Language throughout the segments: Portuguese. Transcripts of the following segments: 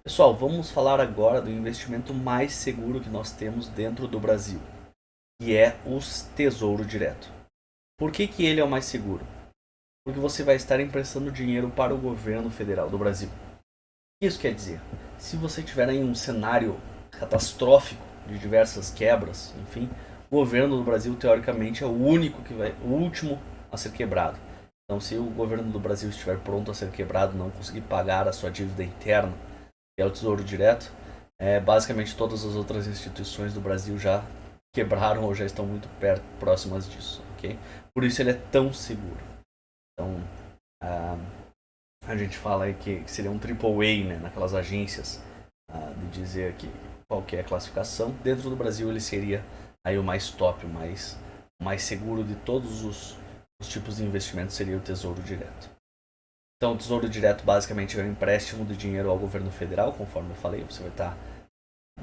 Pessoal, vamos falar agora do investimento mais seguro que nós temos dentro do Brasil, que é o Tesouro Direto. Por que ele é o mais seguro? Porque você vai estar emprestando dinheiro para o governo federal do Brasil. Isso quer dizer, se você tiver em um cenário catastrófico de diversas quebras, enfim, o governo do Brasil teoricamente é o último a ser quebrado. Então, se o governo do Brasil estiver pronto a ser quebrado, não conseguir pagar a sua dívida interna, que é o Tesouro Direto, basicamente todas as outras instituições do Brasil já quebraram ou já estão muito próximas disso, ok? Por isso ele é tão seguro. Então, a gente fala aí que seria um triple A, né, naquelas agências, de dizer que qual que é a classificação. Dentro do Brasil ele seria aí o mais top, o mais seguro de todos os tipos de investimento seria o Tesouro Direto. Então, o Tesouro Direto basicamente é um empréstimo de dinheiro ao governo federal, conforme eu falei. Você vai estar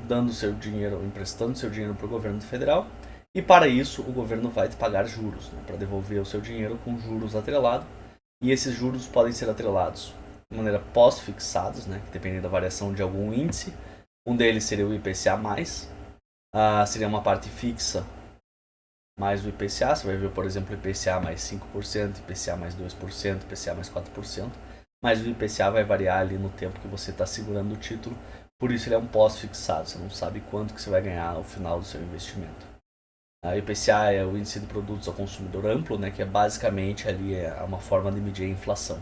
dando seu dinheiro, emprestando seu dinheiro para o governo federal. E para isso, o governo vai te pagar juros, né, para devolver o seu dinheiro com juros atrelados. E esses juros podem ser atrelados de maneira pós-fixados, né, dependendo da variação de algum índice. Um deles seria o IPCA+, seria uma parte fixa mais o IPCA, você vai ver, por exemplo, o IPCA mais 5%, IPCA mais 2%, IPCA mais 4%, mas o IPCA vai variar ali no tempo que você está segurando o título, por isso ele é um pós-fixado, você não sabe quanto que você vai ganhar ao final do seu investimento. A IPCA é o Índice de Produtos ao Consumidor Amplo, né, que é basicamente ali uma forma de medir a inflação.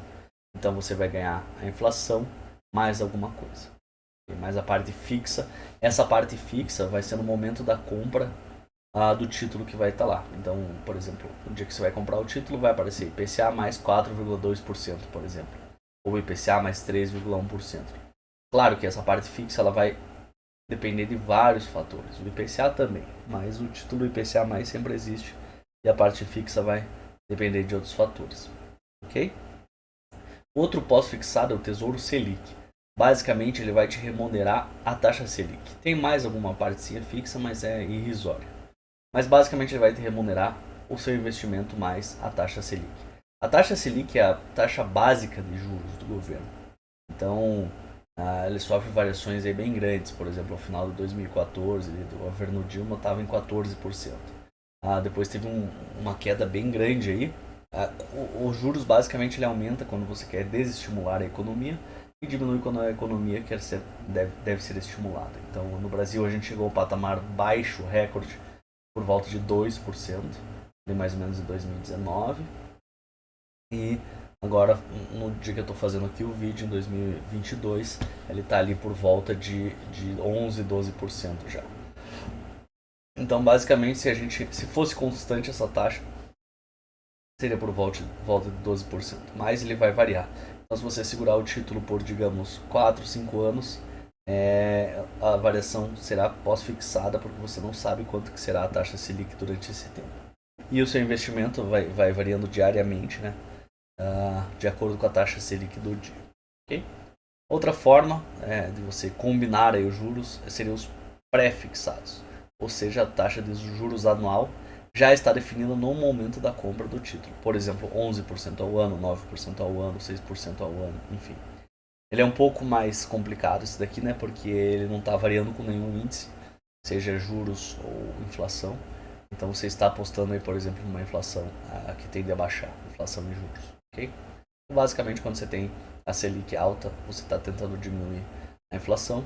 Então você vai ganhar a inflação mais alguma coisa. Mais a parte fixa, essa parte fixa vai ser no momento da compra do título que vai estar lá. Então, por exemplo, no dia que você vai comprar o título, vai aparecer IPCA mais 4,2%, por exemplo, ou IPCA mais 3,1%. Claro que essa parte fixa ela vai depender de vários fatores, o IPCA também, mas o título IPCA mais sempre existe e a parte fixa vai depender de outros fatores, ok? Outro pós-fixado é o Tesouro Selic. Basicamente, ele vai te remunerar a taxa Selic. Tem mais alguma partezinha fixa, mas é irrisória. Mas basicamente ele vai te remunerar o seu investimento mais a taxa Selic. A taxa Selic é a taxa básica de juros do governo. Então, ele sofre variações aí bem grandes. Por exemplo, no final de 2014, o governo Dilma estava em 14%. Depois teve uma queda bem grande aí. Os juros basicamente ele aumenta quando você quer desestimular a economia e diminui quando a economia deve ser estimulada. Então, no Brasil a gente chegou ao patamar baixo, recorde, por volta de 2%, de mais ou menos em 2019. E agora, no dia que eu estou fazendo aqui o vídeo, em 2022, ele está ali por volta de 11, 12% já. Então, basicamente, se fosse constante essa taxa, seria por volta de 12%. Mas ele vai variar. Então, se você segurar o título por, digamos, 4, 5 anos, a variação será pós-fixada, porque você não sabe quanto que será a taxa Selic durante esse tempo. E o seu investimento vai variando diariamente, né, de acordo com a taxa Selic do dia. Okay? Outra forma de você combinar aí os juros seriam os pré-fixados, ou seja, a taxa de juros anual já está definida no momento da compra do título. Por exemplo, 11% ao ano, 9% ao ano, 6% ao ano, enfim. Ele é um pouco mais complicado esse daqui, né? Porque ele não está variando com nenhum índice, seja juros ou inflação. Então você está apostando aí, por exemplo, numa inflação que tende a baixar, inflação em juros, ok? Basicamente, quando você tem a Selic alta, você está tentando diminuir a inflação.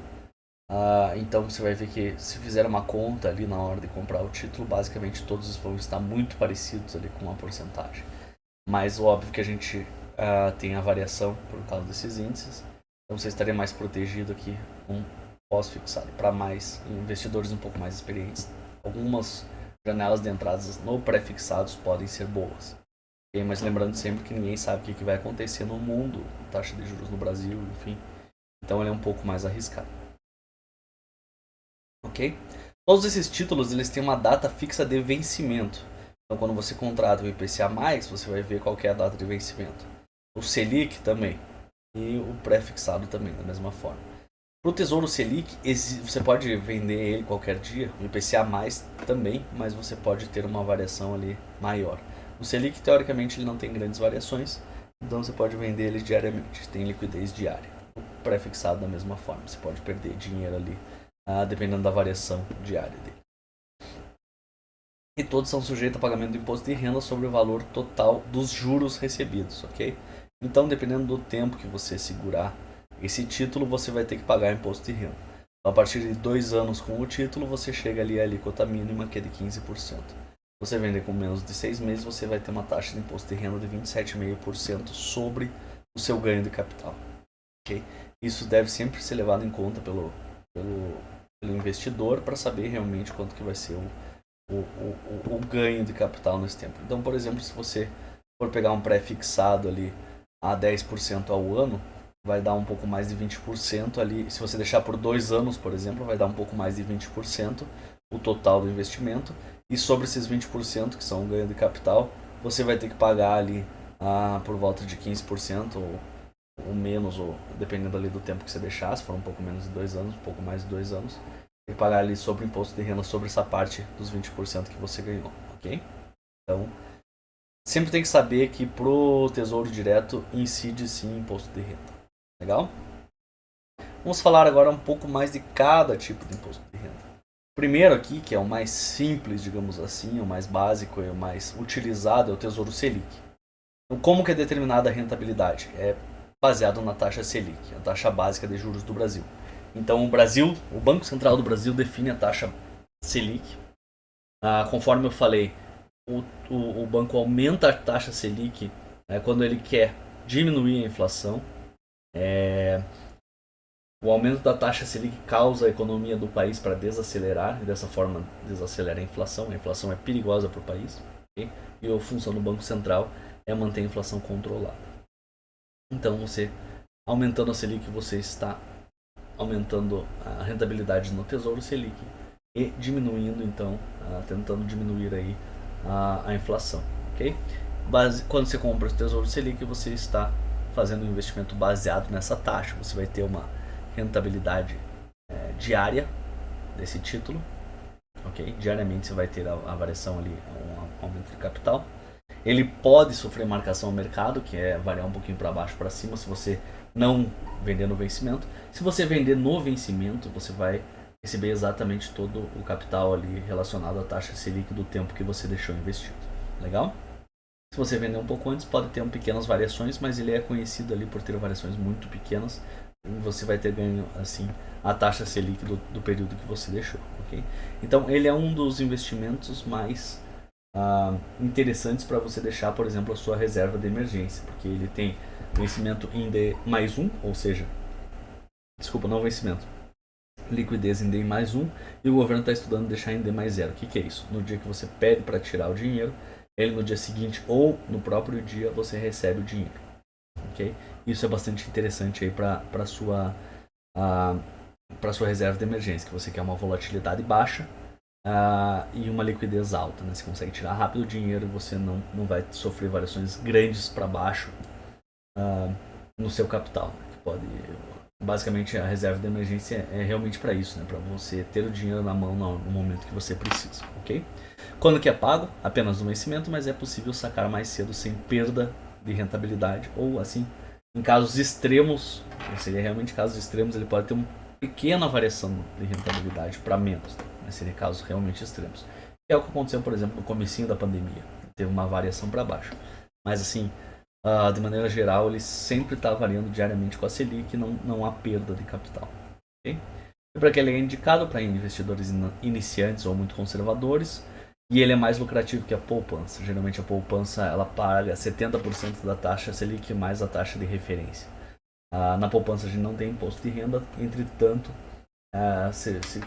Então você vai ver que se fizer uma conta ali na hora de comprar o título, basicamente todos vão estar muito parecidos ali com a porcentagem. Mas óbvio que a gente tem a variação por causa desses índices. Então você estaria mais protegido aqui com pós-fixado. Para mais investidores um pouco mais experientes, algumas janelas de entradas no pré-fixados podem ser boas. Okay? Mas lembrando sempre que ninguém sabe o que vai acontecer no mundo, taxa de juros no Brasil, enfim. Então ele é um pouco mais arriscado. Ok? Todos esses títulos eles têm uma data fixa de vencimento. Então quando você contrata o IPCA+, você vai ver qual é a data de vencimento. O Selic também. E o pré-fixado também, da mesma forma. Para o Tesouro Selic, você pode vender ele qualquer dia, o IPCA+, também, mas você pode ter uma variação ali maior. O Selic, teoricamente, ele não tem grandes variações, então você pode vender ele diariamente, tem liquidez diária. pré-fixado da mesma forma. Você pode perder dinheiro ali, dependendo da variação diária dele. E todos são sujeitos a pagamento do imposto de renda sobre o valor total dos juros recebidos, ok? Então, dependendo do tempo que você segurar esse título, você vai ter que pagar imposto de renda. A partir de 2 anos com o título, você chega ali à alíquota mínima, que é de 15%. Você vender com menos de 6 meses, você vai ter uma taxa de imposto de renda de 27,5% sobre o seu ganho de capital. Okay? Isso deve sempre ser levado em conta pelo investidor para saber realmente quanto que vai ser o ganho de capital nesse tempo. Então, por exemplo, se você for pegar um pré-fixado ali a 10% ao ano, vai dar um pouco mais de 20% ali. Se você deixar por 2 anos, por exemplo, vai dar um pouco mais de 20% o total do investimento. E sobre esses 20% que são o ganho de capital, você vai ter que pagar ali por volta de 15% ou menos, ou dependendo ali do tempo que você deixar, se for um pouco menos de 2 anos, um pouco mais de 2 anos, e pagar ali sobre o imposto de renda sobre essa parte dos 20% que você ganhou, ok? Então, sempre tem que saber que pro Tesouro Direto incide sim imposto de renda, legal? Vamos falar agora um pouco mais de cada tipo de imposto de renda. Primeiro aqui, que é o mais simples, digamos assim, o mais básico e o mais utilizado, é o Tesouro Selic. Então, como que é determinada a rentabilidade? É baseado na taxa Selic, a taxa básica de juros do Brasil. Então o Banco Central do Brasil define a taxa Selic. Conforme eu falei, o banco aumenta a taxa Selic quando ele quer diminuir a inflação. O aumento da taxa Selic causa a economia do país para desacelerar, e dessa forma desacelera a inflação. A inflação é perigosa para o país, okay? E a função do Banco Central é manter a inflação controlada. Então, você aumentando a Selic, você está aumentando a rentabilidade no Tesouro Selic e diminuindo, então, tentando diminuir aí a inflação, ok? Quando você compra o Tesouro Selic, você está fazendo um investimento baseado nessa taxa. Você vai ter uma rentabilidade diária desse título, ok? Diariamente você vai ter a variação ali, um aumento de capital. Ele pode sofrer marcação ao mercado, que é variar um pouquinho para baixo, para cima, se você não vender no vencimento. Se você vender no vencimento, você vai receber exatamente todo o capital ali relacionado à taxa Selic do tempo que você deixou investido. Legal? Se você vender um pouco antes, pode ter pequenas variações, mas ele é conhecido ali por ter variações muito pequenas. E você vai ter ganho assim a taxa Selic do período que você deixou, ok? Então ele é um dos investimentos mais interessantes para você deixar, por exemplo, a sua reserva de emergência, porque ele tem vencimento em D+1, ou seja, não vencimento, liquidez em D+1, e o governo está estudando deixar em D+0. O que é isso? No dia que você pede para tirar o dinheiro, ele no dia seguinte ou no próprio dia você recebe o dinheiro, ok? Isso é bastante interessante aí para sua reserva de emergência, que você quer uma volatilidade baixa e uma liquidez alta, né? Você consegue tirar rápido o dinheiro e você não vai sofrer variações grandes para baixo no seu capital, que pode. Basicamente, a reserva de emergência é realmente para isso, né? Para você ter o dinheiro na mão no momento que você precisa, ok? Quando que é pago? Apenas no vencimento, mas é possível sacar mais cedo sem perda de rentabilidade, ou assim, em casos extremos, seria realmente casos extremos, ele pode ter uma pequena variação de rentabilidade para menos, né? Mas seria casos realmente extremos. É o que aconteceu, por exemplo, no comecinho da pandemia, teve uma variação para baixo, mas assim, de maneira geral, ele sempre está variando diariamente com a Selic, não há perda de capital. Okay? E para que ele é indicado para investidores iniciantes ou muito conservadores, e ele é mais lucrativo que a poupança. Geralmente a poupança ela paga 70% da taxa Selic mais a taxa de referência. Na poupança a gente não tem imposto de renda, entretanto,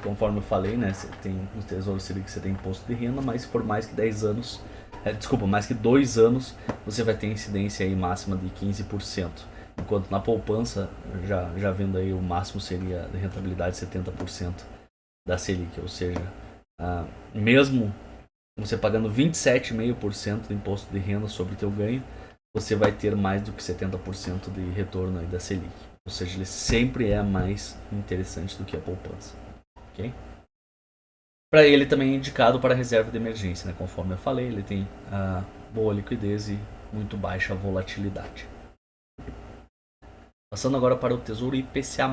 conforme eu falei, né, você tem no Tesouro Selic você tem imposto de renda, mas por mais que 10 anos, mais que 2 anos, você vai ter incidência aí máxima de 15%. Enquanto na poupança, já vendo aí, o máximo seria de rentabilidade 70% da Selic, ou seja, mesmo você pagando 27,5% de imposto de renda sobre o teu ganho, você vai ter mais do que 70% de retorno aí da Selic. Ou seja, ele sempre é mais interessante do que a poupança. Okay? Para ele também é indicado para reserva de emergência, né? Conforme eu falei, ele tem boa liquidez e muito baixa volatilidade. Passando agora para o Tesouro IPCA+.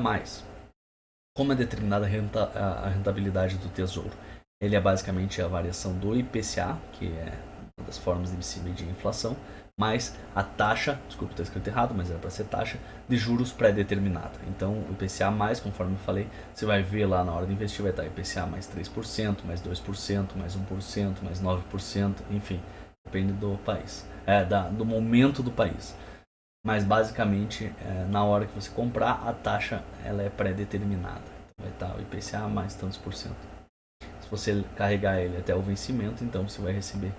Como é determinada a rentabilidade do Tesouro? Ele é basicamente a variação do IPCA, que é uma das formas de se medir a inflação, mais a taxa, desculpa, está escrito errado, mas era para ser taxa, de juros pré-determinada. Então, o IPCA+, conforme eu falei, você vai ver lá na hora de investir, vai estar IPCA mais 3%, mais 2%, mais 1%, mais 9%, enfim, depende do país, do momento do país. Mas basicamente, na hora que você comprar, a taxa ela é pré-determinada. Então, vai estar o IPCA mais tantos por cento. Se você carregar ele até o vencimento, então você vai receber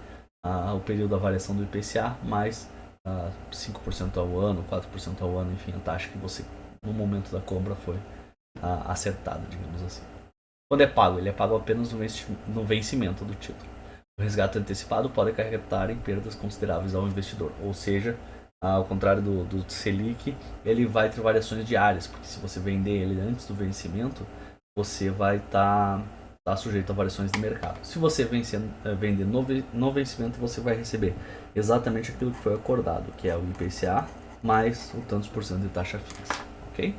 o período da variação do IPCA mais 5% ao ano, 4% ao ano, enfim, a taxa que você, no momento da compra, foi acertada, digamos assim. Quando é pago? Ele é pago apenas no vencimento do título. O resgate antecipado pode acarretar em perdas consideráveis ao investidor, ou seja, ao contrário do Selic, ele vai ter variações diárias, porque se você vender ele antes do vencimento, você vai estar sujeito a variações de mercado. Se você vender no vencimento, você vai receber exatamente aquilo que foi acordado, que é o IPCA mais o tantos por cento de taxa fixa, ok?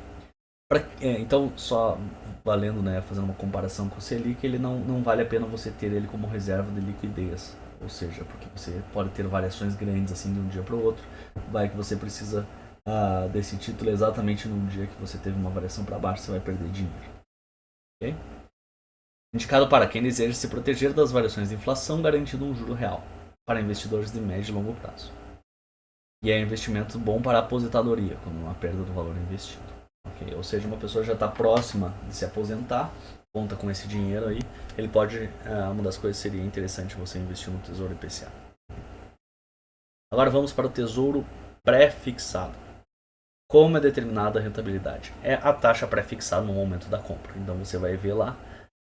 Então, só valendo, né, fazendo uma comparação com o Selic, ele não vale a pena você ter ele como reserva de liquidez, ou seja, porque você pode ter variações grandes assim de um dia para o outro, vai que você precisa desse título exatamente num dia que você teve uma variação para baixo, você vai perder dinheiro, ok? Indicado para quem deseja se proteger das variações de inflação, garantindo um juro real para investidores de médio e longo prazo. E é um investimento bom para a aposentadoria, quando uma perda do valor investido. Okay? Ou seja, uma pessoa já está próxima de se aposentar, conta com esse dinheiro aí, ele pode, uma das coisas seria interessante você investir no Tesouro IPCA. Agora vamos para o Tesouro pré-fixado. Como é determinada a rentabilidade? É a taxa pré-fixada no momento da compra. Então você vai ver lá,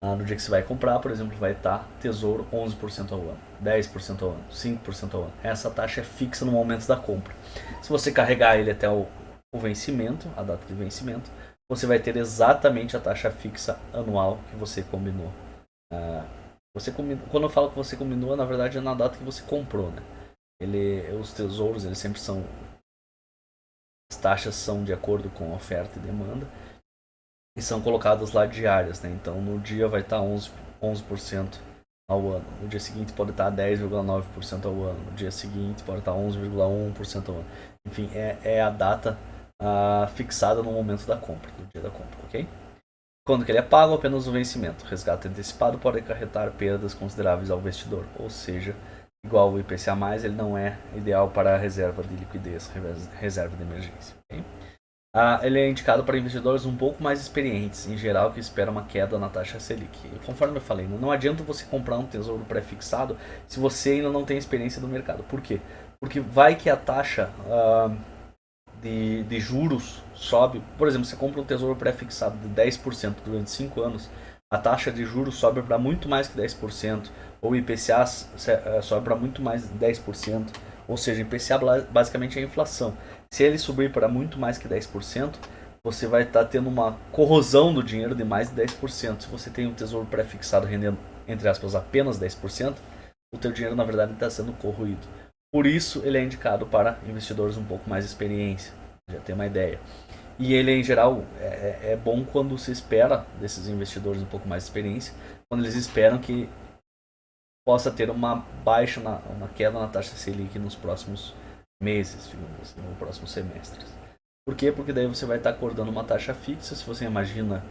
no dia que você vai comprar, por exemplo, vai estar Tesouro 11% ao ano, 10% ao ano, 5% ao ano. Essa taxa é fixa no momento da compra. Se você carregar ele até o vencimento, a data de vencimento, você vai ter exatamente a taxa fixa anual que você combinou. Quando eu falo que você combinou, na verdade é na data que você comprou, né? Os tesouros, eles sempre são, as taxas são de acordo com oferta e demanda e são colocadas lá diárias, né? Então no dia vai estar 11% ao ano, no dia seguinte pode estar 10,9% ao ano, no dia seguinte pode estar 11,1% ao ano. Enfim, é a data fixada no momento da compra, no dia da compra, ok? Quando que ele é pago, apenas o vencimento. O resgate antecipado pode acarretar perdas consideráveis ao investidor, ou seja, igual o IPCA+, ele não é ideal para a reserva de liquidez, reserva de emergência. Okay? Ele é indicado para investidores um pouco mais experientes, em geral, que esperam uma queda na taxa Selic. E, conforme eu falei, não adianta você comprar um tesouro pré-fixado se você ainda não tem experiência no mercado. Por quê? Porque vai que a taxa de juros sobe. Por exemplo, você compra um tesouro pré-fixado de 10% durante 5 anos, a taxa de juros sobe para muito mais que 10%, ou o IPCA sobe para muito mais de 10%, ou seja, IPCA basicamente é a inflação. Se ele subir para muito mais que 10%, você vai estar tendo uma corrosão do dinheiro de mais de 10%. Se você tem um tesouro pré-fixado rendendo, entre aspas, apenas 10%, o teu dinheiro na verdade está sendo corroído. Por isso ele é indicado para investidores um pouco mais experiência, já tem uma ideia. E ele em geral é bom quando se espera desses investidores um pouco mais experiência, quando eles esperam que possa ter uma baixa, uma queda na taxa Selic nos próximos meses, digamos assim, nos próximos semestres. Por quê? Porque daí você vai estar acordando uma taxa fixa. Se você imagina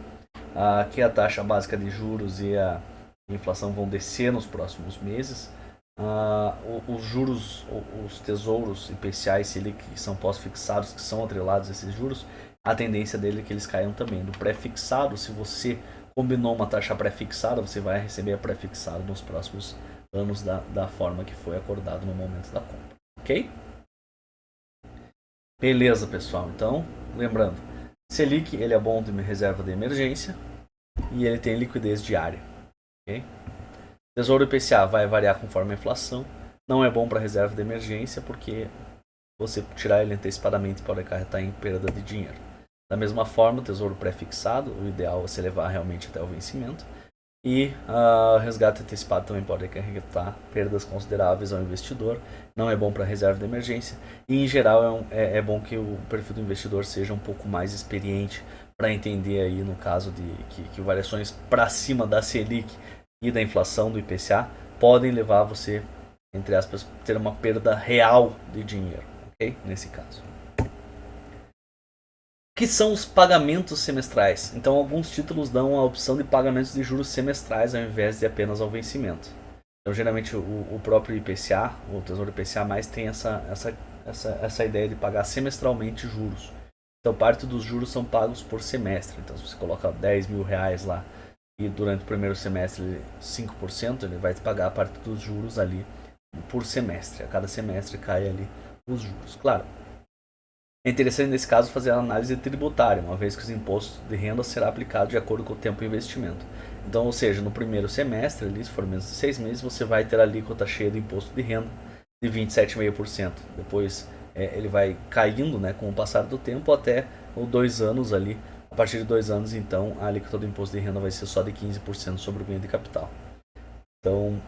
que a taxa básica de juros e a inflação vão descer nos próximos meses, os juros, os tesouros IPCA e Selic que são pós-fixados, que são atrelados a esses juros, a tendência dele é que eles caiam também. Do pré-fixado, se você combinou uma taxa pré-fixada, você vai receber a pré-fixada nos próximos anos da forma que foi acordado no momento da compra, ok? Beleza, pessoal. Então, lembrando, Selic ele é bom de reserva de emergência e ele tem liquidez diária, ok? Tesouro IPCA vai variar conforme a inflação. Não é bom para reserva de emergência porque você tirar ele antecipadamente pode acarretar em perda de dinheiro. Da mesma forma, o tesouro pré-fixado, o ideal é você levar realmente até o vencimento. E resgate antecipado também pode acarretar perdas consideráveis ao investidor. Não é bom para reserva de emergência. E em geral é bom que o perfil do investidor seja um pouco mais experiente para entender aí no caso de que variações para cima da Selic e da inflação do IPCA podem levar você, entre aspas, ter uma perda real de dinheiro, ok? Nesse caso. Que são os pagamentos semestrais. Então, alguns títulos dão a opção de pagamentos de juros semestrais ao invés de apenas ao vencimento. Então, geralmente, o próprio IPCA, o Tesouro IPCA+, tem essa ideia de pagar semestralmente juros. Então, parte dos juros são pagos por semestre. Então, se você coloca 10 mil reais lá e durante o primeiro semestre 5%, ele vai te pagar a parte dos juros ali por semestre. A cada semestre cai ali os juros. Claro, é interessante nesse caso fazer a análise tributária, uma vez que os impostos de renda será aplicado de acordo com o tempo de investimento. Então, ou seja, no primeiro semestre, ali, se for menos de 6 meses, você vai ter a alíquota cheia do imposto de renda de 27,5%. Depois ele vai caindo, né, com o passar do tempo até os 2 anos ali. A partir de 2 anos, então, a alíquota do imposto de renda vai ser só de 15% sobre o ganho de capital. Então,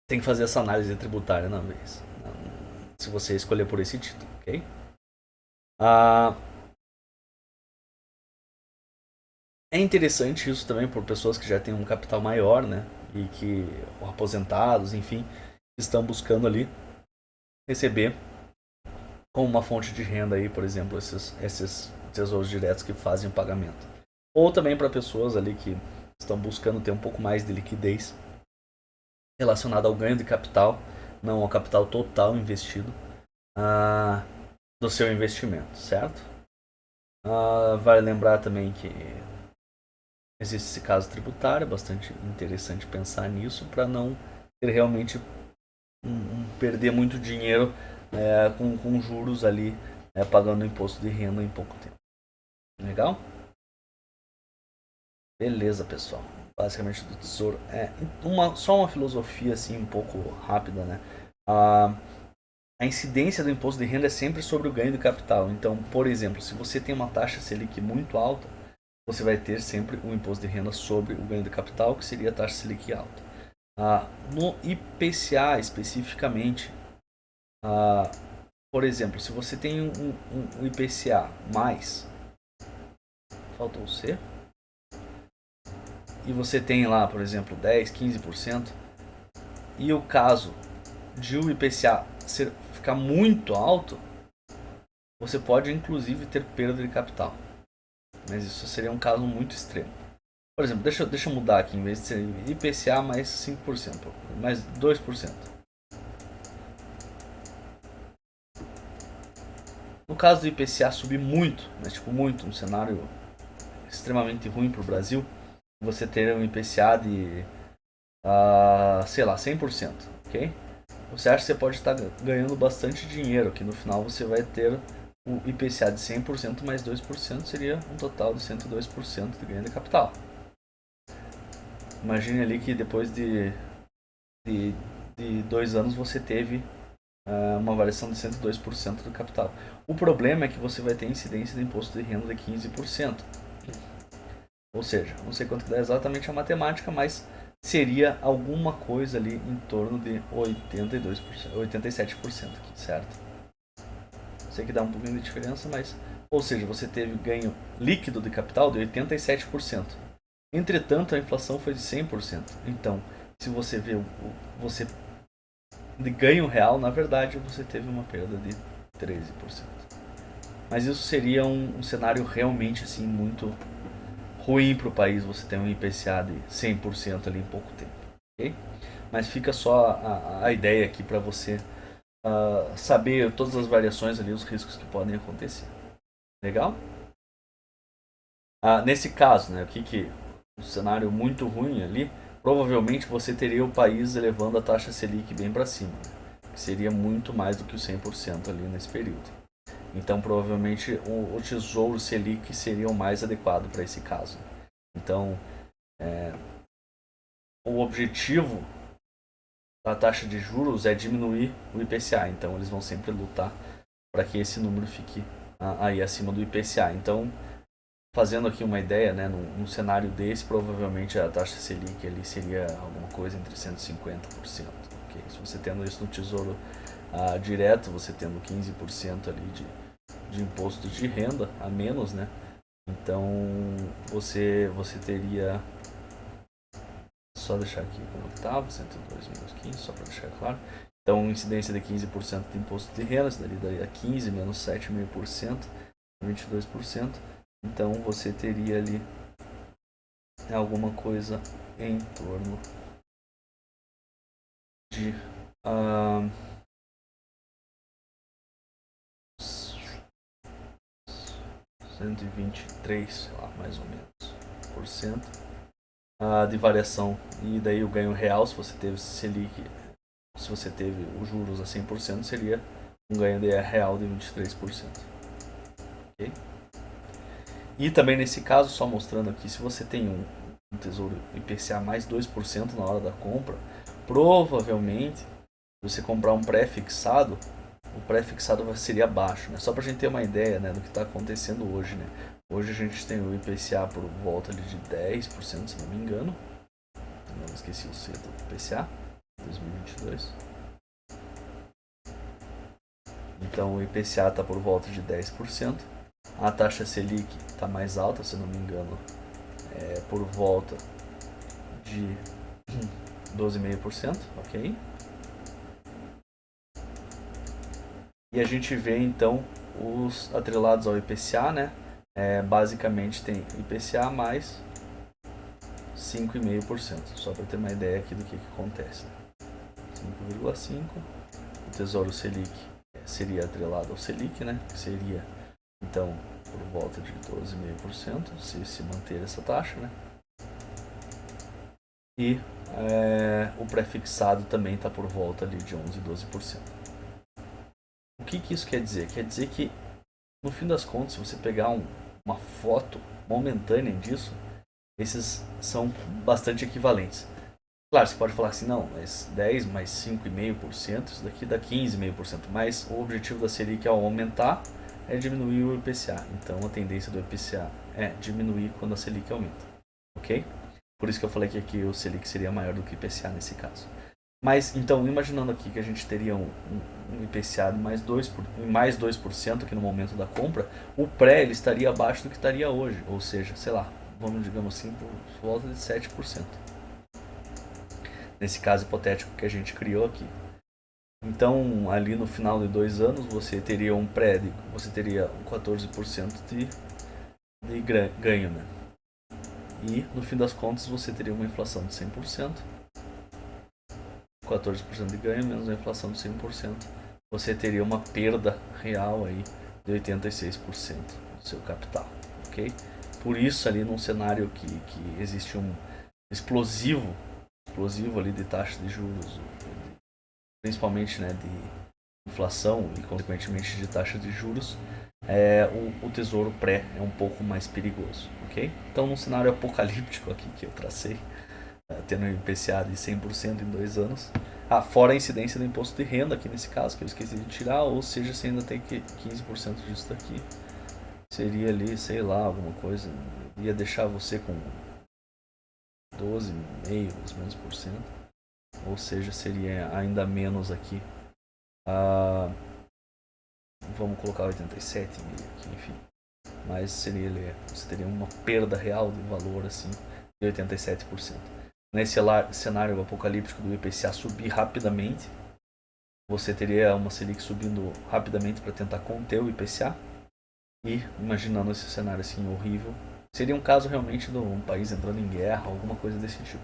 tem que fazer essa análise tributária na vez, se você escolher por esse título, ok? É interessante isso também por pessoas que já têm um capital maior, né? E que aposentados, enfim, estão buscando ali receber como uma fonte de renda aí, por exemplo, esses tesouros diretos que fazem o pagamento. Ou também para pessoas ali que estão buscando ter um pouco mais de liquidez relacionada ao ganho de capital, não ao capital total investido do seu investimento, certo? Vale lembrar também que existe esse caso tributário, é bastante interessante pensar nisso para não ter realmente perder muito dinheiro com juros ali, pagando imposto de renda em pouco tempo. Legal? Beleza, pessoal. Basicamente do tesouro é só uma filosofia assim um pouco rápida, né? A incidência do imposto de renda é sempre sobre o ganho de capital. Então, por exemplo, se você tem uma taxa Selic muito alta, você vai ter sempre um imposto de renda sobre o ganho de capital, que seria a taxa Selic alta. No IPCA especificamente, por exemplo, se você tem um IPCA mais, faltou o C, e você tem lá, por exemplo, 10, 15%, e o caso de o IPCA ficar muito alto, você pode inclusive ter perda de capital. Mas isso seria um caso muito extremo. Por exemplo, deixa eu mudar aqui, em vez de ser IPCA mais 5%, mais 2%. No caso do IPCA subir muito, mas tipo muito, um cenário extremamente ruim para o Brasil, você ter um IPCA de, sei lá, 100%, ok? Você acha que você pode estar ganhando bastante dinheiro, que no final você vai ter o IPCA de 100% mais 2%, seria um total de 102% de ganho de capital. Imagine ali que depois de 2 anos você teve uma variação de 102% do capital. O problema é que você vai ter incidência de imposto de renda de 15%. Ou seja, não sei quanto dá exatamente a matemática, mas seria alguma coisa ali em torno de 82%, 87% aqui, certo? Sei que dá um pouquinho de diferença, mas... Ou seja, você teve ganho líquido de capital de 87%. Entretanto, a inflação foi de 100%. Então, se você vê você de ganho real, na verdade, você teve uma perda de 13%. Mas isso seria um cenário realmente assim muito ruim para o país, você ter um IPCA de 100% ali em pouco tempo, ok? Mas fica só a ideia aqui para você saber todas as variações ali, os riscos que podem acontecer. Legal? Nesse caso, né, um cenário muito ruim ali, provavelmente você teria o país elevando a taxa Selic bem para cima, né, que seria muito mais do que o 100% ali nesse período. Então, provavelmente o Tesouro Selic seria o mais adequado para esse caso. Então, o objetivo da taxa de juros é diminuir o IPCA. Então, eles vão sempre lutar para que esse número fique aí acima do IPCA. Então, fazendo aqui uma ideia, né, num cenário desse, provavelmente a taxa Selic ali seria alguma coisa entre 150%. Okay? Se você tendo isso no Tesouro Direto, você tendo 15% ali de imposto de renda a menos, né? Então você teria, só deixar aqui como estava, 102 menos 15, só para deixar claro. Então, incidência de 15% de imposto de renda, isso daria 15 menos 7,5%, 22%. Então, você teria ali alguma coisa em torno de 123, sei lá, mais ou menos, por cento de variação. E daí o ganho real, se você teve Selic, se você teve os juros a 100%, seria um ganho de real de 23%. Ok? E também nesse caso, só mostrando aqui, se você tem um tesouro IPCA mais 2% na hora da compra, provavelmente, se você comprar um pré-fixado, o pré-fixado seria baixo, né? Só para a gente ter uma ideia, né, do que está acontecendo hoje, né? Hoje a gente tem o IPCA por volta de 10%, se não me engano. Não esqueci o C do IPCA 2022. Então o IPCA está por volta de 10%. A taxa Selic está mais alta, se não me engano, por volta de 12,5%, ok? E a gente vê então os atrelados ao IPCA, né? Basicamente tem IPCA mais 5,5%, só para ter uma ideia aqui do que acontece. 5,5%. O Tesouro Selic seria atrelado ao Selic, né? Que seria então por volta de 12,5%, se manter essa taxa, né? E o pré-fixado também está por volta ali de 11, 12%. O que isso quer dizer? Quer dizer que, no fim das contas, se você pegar uma foto momentânea disso, esses são bastante equivalentes. Claro, você pode falar assim, não, mas 10 mais 5,5%, isso daqui dá 15,5%, mas o objetivo da Selic ao aumentar é diminuir o IPCA. Então a tendência do IPCA é diminuir quando a Selic aumenta, ok? Por isso que eu falei que aqui o Selic seria maior do que o IPCA nesse caso. Mas, então, imaginando aqui que a gente teria um IPCA de mais 2% aqui no momento da compra, o pré ele estaria abaixo do que estaria hoje, ou seja, sei lá, vamos digamos assim, por volta de 7%. Nesse caso hipotético que a gente criou aqui. Então, ali no final de 2 anos, você teria um pré, você teria um 14% de ganho, né? E, no fim das contas, você teria uma inflação de 100%, 14% de ganho menos a inflação de 100%, você teria uma perda real aí de 86% do seu capital, ok? Por isso, ali num cenário que existe um explosivo ali de taxa de juros, principalmente, né, de inflação e consequentemente de taxa de juros, o tesouro pré é um pouco mais perigoso, ok? Então, num cenário apocalíptico aqui que eu tracei, tendo um IPCA de 100% em 2 anos, fora a incidência do imposto de renda aqui nesse caso, que eu esqueci de tirar, ou seja, você ainda tem que 15% disso daqui, seria ali, sei lá, alguma coisa, ia deixar você com 12,5% mais ou menos por cento, ou seja, seria ainda menos aqui, vamos colocar 87,5% aqui, enfim, mas seria você teria uma perda real de valor assim de 87%. Nesse cenário apocalíptico do IPCA subir rapidamente, você teria uma Selic subindo rapidamente para tentar conter o IPCA. E, imaginando esse cenário assim horrível, seria um caso realmente de um país entrando em guerra, alguma coisa desse tipo.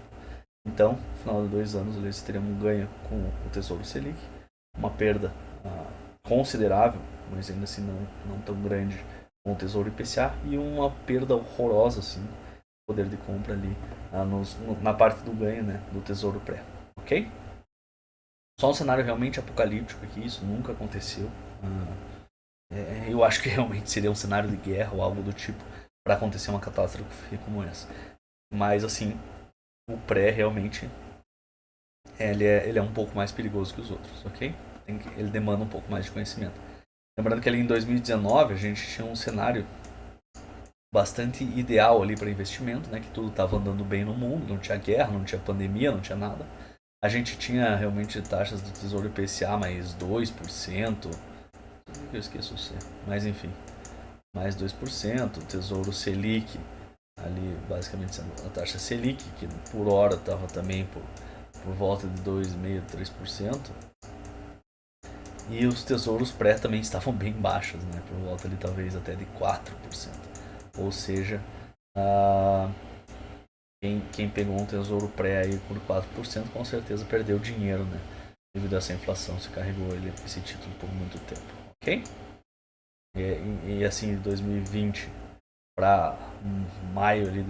Então, no final de 2 anos, você teria um ganho com o Tesouro Selic, uma perda considerável, mas ainda assim não tão grande, com o Tesouro IPCA, e uma perda horrorosa, assim, poder de compra ali na parte do ganho, né, do Tesouro Pré, ok? Só um cenário realmente apocalíptico aqui, isso nunca aconteceu. Eu acho que realmente seria um cenário de guerra ou algo do tipo para acontecer uma catástrofe como essa. Mas assim, o pré realmente ele é um pouco mais perigoso que os outros, ok? Ele demanda um pouco mais de conhecimento. Lembrando que ali em 2019 a gente tinha um cenário bastante ideal ali para investimento, né? Que tudo estava andando bem no mundo, não tinha guerra, não tinha pandemia, não tinha nada. A gente tinha realmente taxas do Tesouro IPCA mais 2%. Eu esqueço o C, mas enfim, mais 2%, Tesouro Selic, ali basicamente sendo a taxa Selic, que por hora estava também por volta de 2,5%, 3%. E os tesouros pré também estavam bem baixos, né? Por volta ali talvez até de 4%. Ou seja, ah, quem pegou um tesouro pré aí por 4% com certeza perdeu dinheiro, né? Devido a essa inflação, se carregou esse título por muito tempo, ok? E assim, de 2020 para maio ali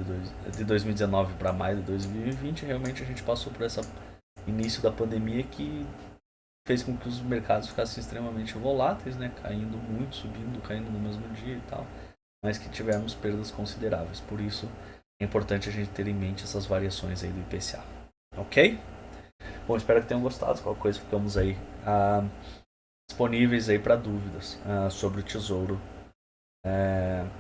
de 2019 para maio de 2020, realmente a gente passou por esse início da pandemia que fez com que os mercados ficassem extremamente voláteis, né? Caindo muito, subindo, caindo no mesmo dia e tal, mas que tivemos perdas consideráveis. Por isso é importante a gente ter em mente essas variações aí do IPCA, ok? Bom, espero que tenham gostado. Qualquer coisa ficamos aí disponíveis aí para dúvidas sobre o Tesouro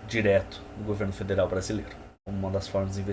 direto do governo federal brasileiro, como uma das formas de investimento.